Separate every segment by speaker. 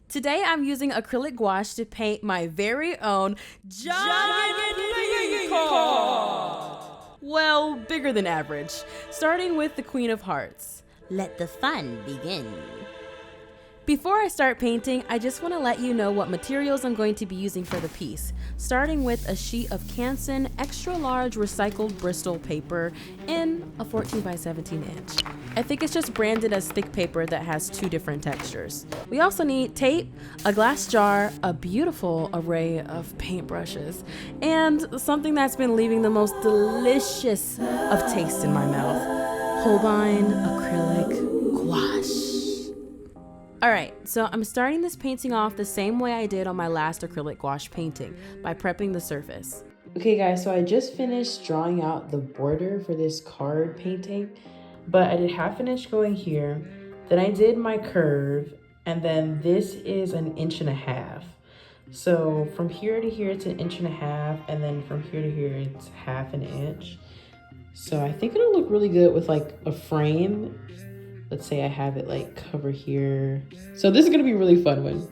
Speaker 1: Today I'm using acrylic gouache to paint my very own giant playing card. Well, bigger than average, starting with the Queen of Hearts. Let the fun begin. Before I start painting, I just want to let you know what materials I'm going to be using for the piece, starting with a sheet of Canson extra large recycled Bristol paper in a 14 by 17 inch. I think it's just branded as thick paper that has 2 different textures. We also need tape, a glass jar, a beautiful array of paintbrushes, and something that's been leaving the most delicious of taste in my mouth, Holbein acrylic gouache. Alright, so I'm starting this painting off the same way I did on my last acrylic gouache painting, by prepping the surface.
Speaker 2: Okay guys, so I just finished drawing out the border for this card painting, but I did half an inch going here, then I did my curve, and then this is 1.5 inches. So from here to here it's 1.5 inches, and then from here to here it's 1/2 inch. So I think it'll look really good with like a frame. Let's say I have it like cover here. So this is gonna be a really fun one.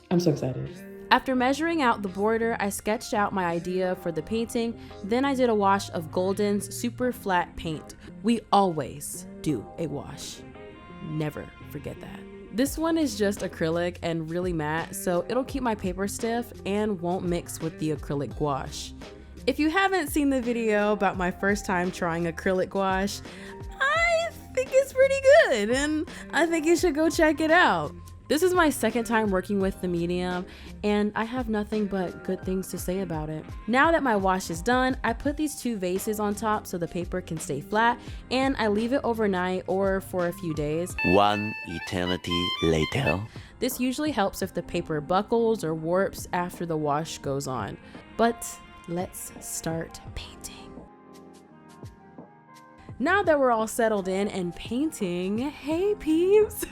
Speaker 2: I'm so excited.
Speaker 1: After measuring out the border, I sketched out my idea for the painting. Then I did a wash of Golden's super flat paint. We always do a wash. Never forget that. This one is just acrylic and really matte, so it'll keep my paper stiff and won't mix with the acrylic gouache. If you haven't seen the video about my first time trying acrylic gouache, I think it's pretty good and I think you should go check it out. This is my second time working with the medium and I have nothing but good things to say about it. Now that my wash is done, I put these 2 vases on top so the paper can stay flat, and I leave it overnight or for a few days.
Speaker 3: 1 eternity later.
Speaker 1: This usually helps if the paper buckles or warps after the wash goes on. But let's start painting. Now that we're all settled in and painting, hey peeps!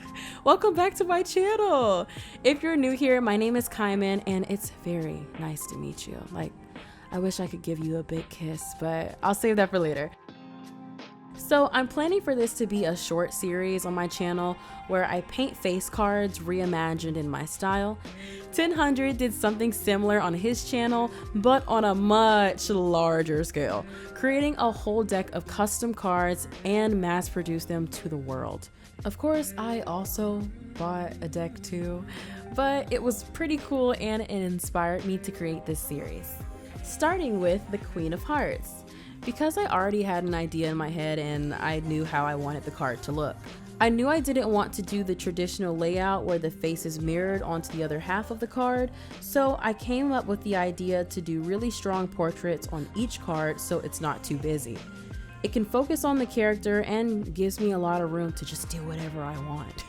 Speaker 1: Welcome back to my channel! If you're new here, my name is Kaiman and it's very nice to meet you. Like, I wish I could give you a big kiss, but I'll save that for later. So I'm planning for this to be a short series on my channel where I paint face cards reimagined in my style. 1000 did something similar on his channel, but on a much larger scale, creating a whole deck of custom cards and mass produced them to the world. Of course, I also bought a deck too, but it was pretty cool and it inspired me to create this series. Starting with the Queen of Hearts. Because I already had an idea in my head and I knew how I wanted the card to look. I knew I didn't want to do the traditional layout where the face is mirrored onto the other half of the card, so I came up with the idea to do really strong portraits on each card so it's not too busy. It can focus on the character and gives me a lot of room to just do whatever I want.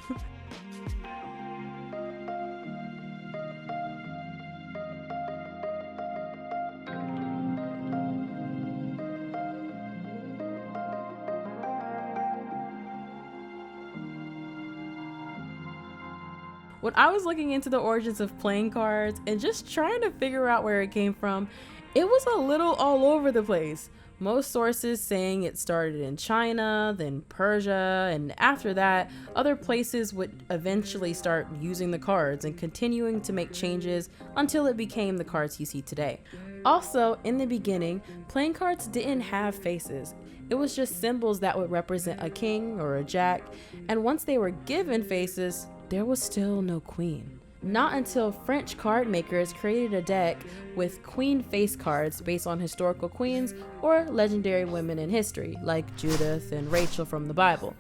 Speaker 1: When I was looking into the origins of playing cards and just trying to figure out where it came from, it was a little all over the place. Most sources saying it started in China, then Persia, and after that, other places would eventually start using the cards and continuing to make changes until it became the cards you see today. Also, in the beginning, playing cards didn't have faces. It was just symbols that would represent a king or a jack, and once they were given faces, there was still no queen. Not until French card makers created a deck with queen face cards based on historical queens or legendary women in history, like Judith and Rachel from the Bible.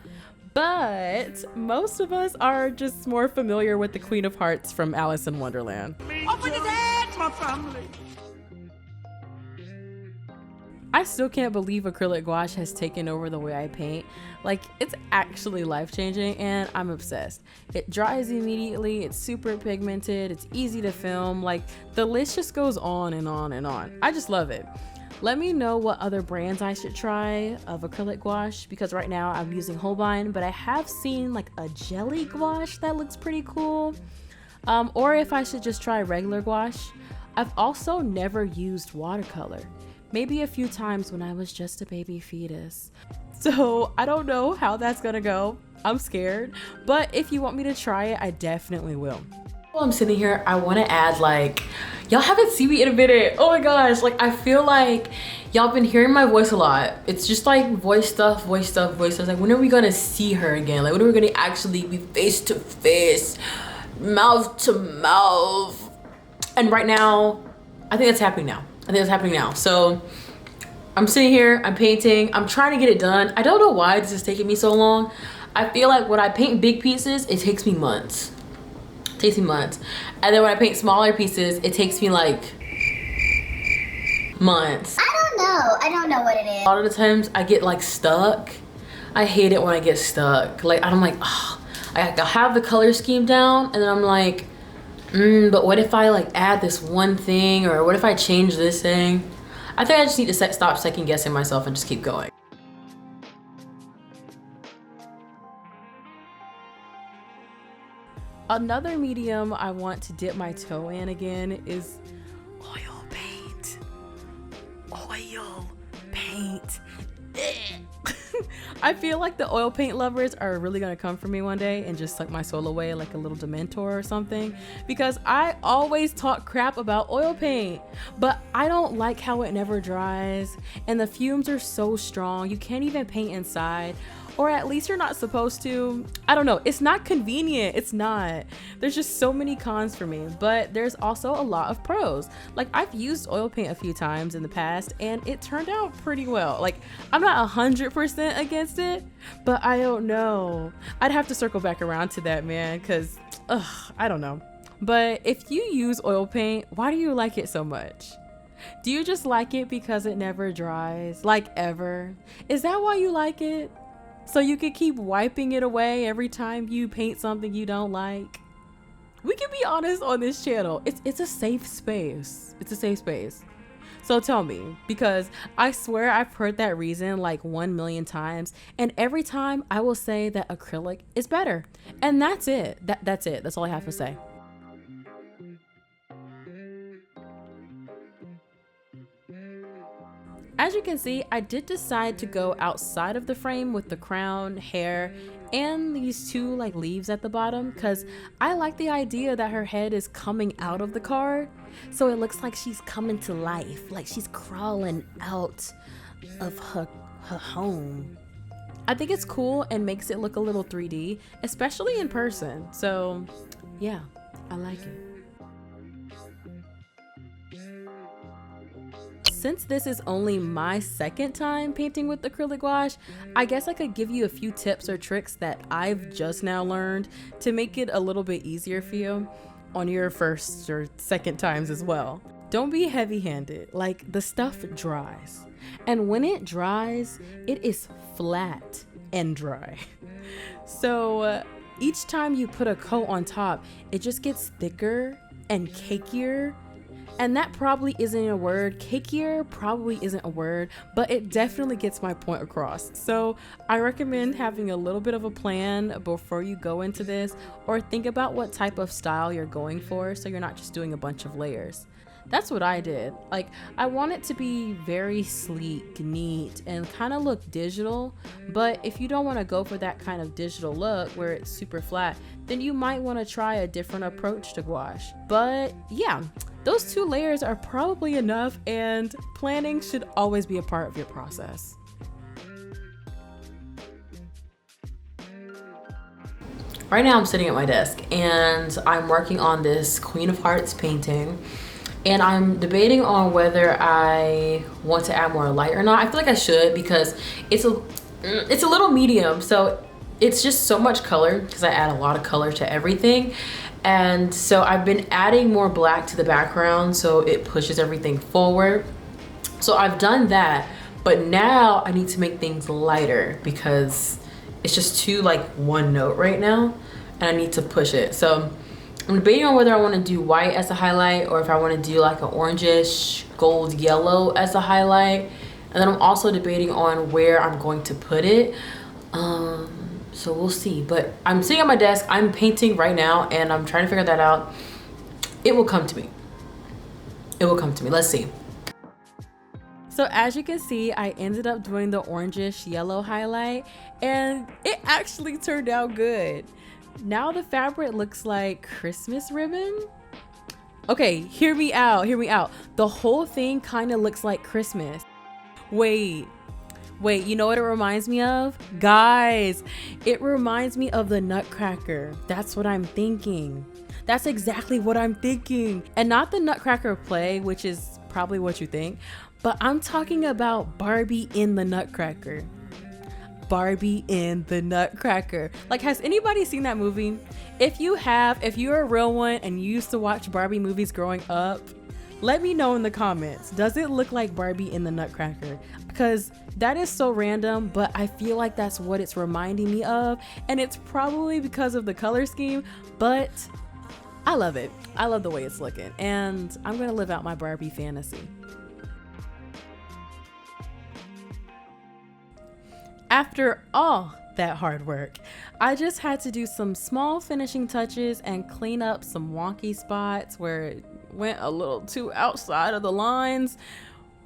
Speaker 1: But most of us are just more familiar with the Queen of Hearts from Alice in Wonderland.
Speaker 4: Open his head, my family.
Speaker 1: I still can't believe acrylic gouache has taken over the way I paint. Like, it's actually life-changing and I'm obsessed. It dries immediately, it's super pigmented, it's easy to film, like the list just goes on and on and on. I just love it. Let me know what other brands I should try of acrylic gouache, because right now I'm using Holbein, but I have seen like a jelly gouache that looks pretty cool. Or if I should just try regular gouache. I've also never used watercolor. Maybe a few times when I was just a baby fetus. So I don't know how that's gonna go. I'm scared, but if you want me to try it, I definitely will. While I'm sitting here, I want to add, like, y'all haven't seen me in a minute. Oh my gosh, like I feel like y'all been hearing my voice a lot. It's just like voice stuff, voice stuff, voice stuff. Like when are we gonna see her again? Like when are we gonna actually be face to face, mouth to mouth? And right now, I think that's happening now. I think that's happening now. So I'm sitting here, I'm painting, I'm trying to get it done. I don't know why this is taking me so long. I feel like when I paint big pieces, it takes me months. It takes me months. And then when I paint smaller pieces, it takes me like months.
Speaker 5: I don't know what it is.
Speaker 1: A lot of the times I get like stuck. I hate it when I get stuck. Like I'm like, oh, I have the color scheme down and then I'm like, but what if I like add this one thing, or what if I change this thing? I think I just need to stop second guessing myself and just keep going. Another medium I want to dip my toe in again is oil paint. Oil paint. I feel like the oil paint lovers are really gonna come for me one day and just suck my soul away like a little Dementor or something, because I always talk crap about oil paint, but I don't like how it never dries and the fumes are so strong you can't even paint inside. Or at least you're not supposed to. I don't know, it's not convenient, it's not. There's just so many cons for me, but there's also a lot of pros. Like I've used oil paint a few times in the past and it turned out pretty well. Like I'm not 100% against it, but I don't know. I'd have to circle back around to that, man, cause I don't know. But if you use oil paint, why do you like it so much? Do you just like it because it never dries, like ever? Is that why you like it? So you could keep wiping it away every time you paint something you don't like? We can be honest on this channel. It's a safe space. It's a safe space. So tell me, because I swear I've heard that reason like 1 million times, and every time I will say that acrylic is better. And that's it. That's it. That's all I have to say. As you can see, I did decide to go outside of the frame with the crown, hair, and these two like leaves at the bottom, because I like the idea that her head is coming out of the card. So it looks like she's coming to life, like she's crawling out of her home. I think it's cool and makes it look a little 3D, especially in person. So yeah, I like it. Since this is only my second time painting with acrylic gouache, I guess I could give you a few tips or tricks that I've just now learned to make it a little bit easier for you on your first or second times as well. Don't be heavy-handed, like the stuff dries. And when it dries, it is flat and dry. So each time you put a coat on top, it just gets thicker and cakier. And that probably isn't a word. Cakier probably isn't a word, but it definitely gets my point across. So I recommend having a little bit of a plan before you go into this, or think about what type of style you're going for so you're not just doing a bunch of layers. That's what I did. Like, I want it to be very sleek, neat, and kind of look digital. But if you don't want to go for that kind of digital look where it's super flat, then you might want to try a different approach to gouache. But yeah, those 2 layers are probably enough, and planning should always be a part of your process. Right now I'm sitting at my desk and I'm working on this Queen of Hearts painting. And I'm debating on whether I want to add more light or not. I feel like I should, because it's a little medium, so it's just so much color, because I add a lot of color to everything. And so I've been adding more black to the background so it pushes everything forward. So I've done that, but now I need to make things lighter because it's just too like one note right now and I need to push it. So I'm debating on whether I want to do white as a highlight or if I want to do like an orangish gold yellow as a highlight. And then I'm also debating on where I'm going to put it. So we'll see. But I'm sitting at my desk, I'm painting right now, and I'm trying to figure that out. It will come to me. It will come to me. Let's see. So as you can see, I ended up doing the orangish yellow highlight, and it actually turned out good. Now the fabric looks like Christmas ribbon. Okay, hear me out, hear me out. The whole thing kind of looks like Christmas. Wait, you know what it reminds me of? Guys, it reminds me of the Nutcracker. That's what I'm thinking. That's exactly what I'm thinking. And not the Nutcracker play, which is probably what you think, but I'm talking about Barbie in the Nutcracker. Barbie in the Nutcracker. Like, has anybody seen that movie? If you have, if you're a real one and you used to watch Barbie movies growing up, let me know in the comments. Does it look like Barbie in the Nutcracker? Because that is so random, but I feel like that's what it's reminding me of. And it's probably because of the color scheme, but I love it. I love the way it's looking. And I'm gonna live out my Barbie fantasy. After all that hard work, I just had to do some small finishing touches and clean up some wonky spots where it went a little too outside of the lines.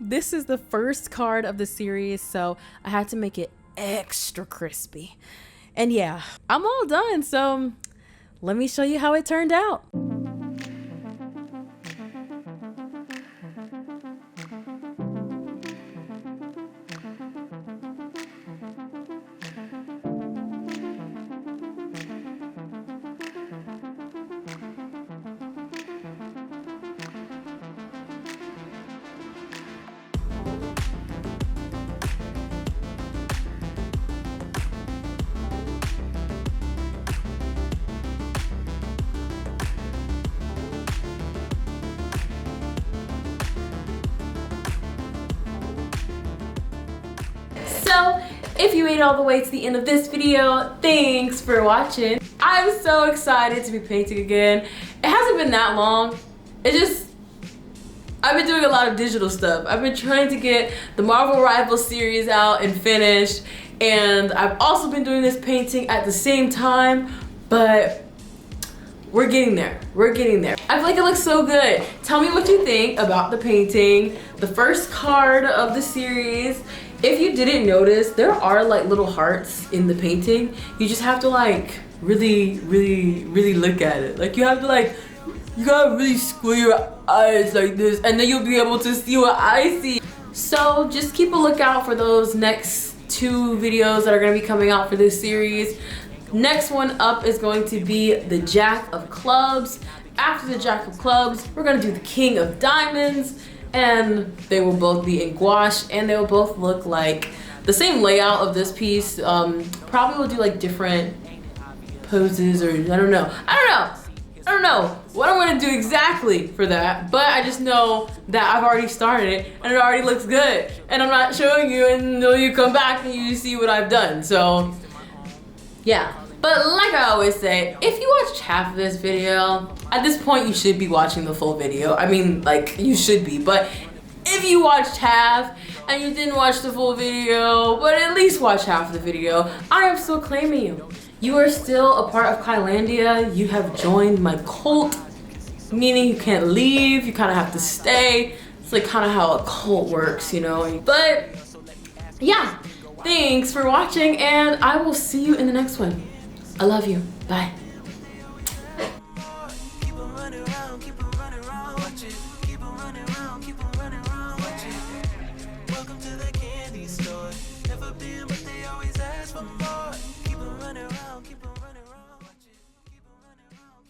Speaker 1: This is the first card of the series, so I had to make it extra crispy. And yeah, I'm all done, so let me show you how it turned out. So, if you made it all the way to the end of this video, thanks for watching. I'm so excited to be painting again. It hasn't been that long. I've been doing a lot of digital stuff. I've been trying to get the Marvel Rivals series out and finished, and I've also been doing this painting at the same time, but we're getting there. We're getting there. I feel like it looks so good. Tell me what you think about the painting, the first card of the series. If you didn't notice, there are like little hearts in the painting. You just have to like really look at it. Like you have to like, you gotta really squint your eyes like this, and then you'll be able to see what I see. So just keep a lookout for those next 2 videos that are gonna be coming out for this series. Next one up is going to be the Jack of Clubs. After the Jack of Clubs, we're gonna do the King of Diamonds, and they will both be in gouache, and they will both look like the same layout of this piece. Probably will do like different poses, or I don't know what I'm gonna do exactly for that, but I just know that I've already started it and it already looks good, and I'm not showing you until you come back and you see what I've done. So yeah, but like I always say, if you watched half of this video, at this point you should be watching the full video. I mean, like, you should be, but if you watched half and you didn't watch the full video, but at least watch half of the video, I am still claiming you. You are still a part of Kylandia. You have joined my cult, meaning you can't leave, you kind of have to stay. It's like kind of how a cult works, you know? But yeah, thanks for watching, and I will see you in the next one. I love you. Bye.
Speaker 4: Keep 'em running around, keep 'em